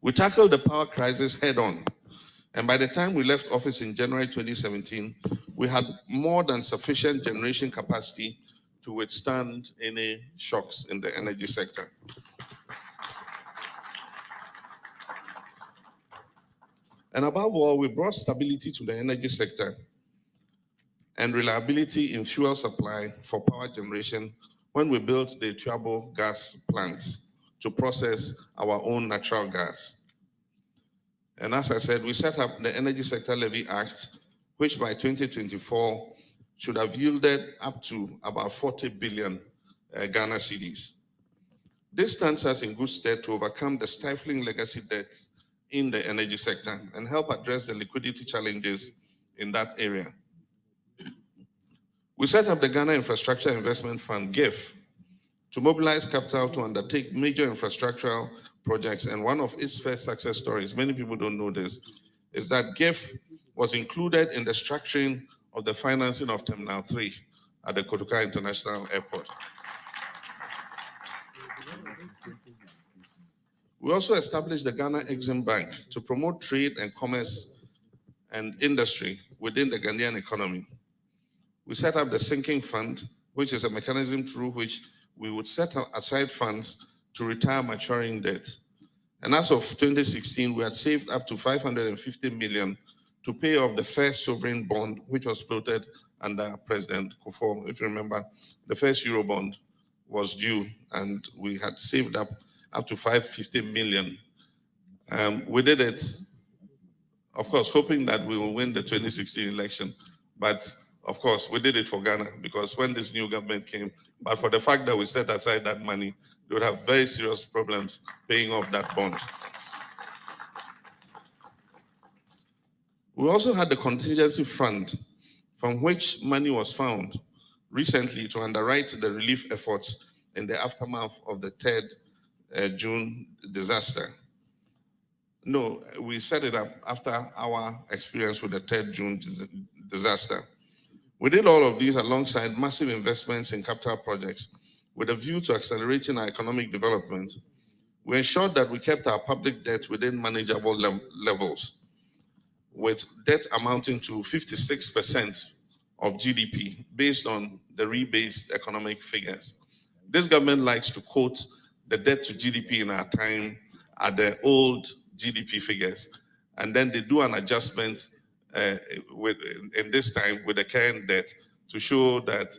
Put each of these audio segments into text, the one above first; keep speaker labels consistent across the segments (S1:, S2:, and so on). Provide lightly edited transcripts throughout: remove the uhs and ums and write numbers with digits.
S1: We tackled the power crisis head on, and by the time we left office in January 2017, we had more than sufficient generation capacity to withstand any shocks in the energy sector. And above all, we brought stability to the energy sector and reliability in fuel supply for power generation when we built the Tuabo gas plants to process our own natural gas. And as I said, we set up the Energy Sector Levy Act, which by 2024 should have yielded up to about 40 billion Ghana cedis. This stands us in good stead to overcome the stifling legacy debts in the energy sector and help address the liquidity challenges in that area. We set up the Ghana Infrastructure Investment Fund, GIF, to mobilize capital to undertake major infrastructural projects. And one of its first success stories, many people don't know this, is that GIF was included in the structuring of the financing of Terminal 3 at the Kotoka International Airport. We also established the Ghana Exim Bank to promote trade and commerce and industry within the Ghanaian economy. We set up the Sinking Fund, which is a mechanism through which we would set aside funds to retire maturing debt. And as of 2016, we had saved up to 550 million to pay off the first sovereign bond, which was floated under President Kufuor. If you remember, the first Eurobond was due, and we had saved up to 550 million. We did it, of course, hoping that we will win the 2016 election, but of course, we did it for Ghana, because when this new government came, but for the fact that we set aside that money, they would have very serious problems paying off that bond. We also had the contingency fund, from which money was found recently to underwrite the relief efforts in the aftermath of the 3rd June disaster. No, we set it up after our experience with the 3rd June disaster. We did all of these alongside massive investments in capital projects with a view to accelerating our economic development. We ensured that we kept our public debt within manageable levels, with debt amounting to 56% of GDP based on the rebased economic figures. This government likes to quote the debt to GDP in our time at the old GDP figures, and then they do an adjustment in this time with the current debt to show that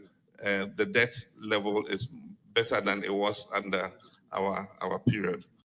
S1: the debt level is better than it was under our period.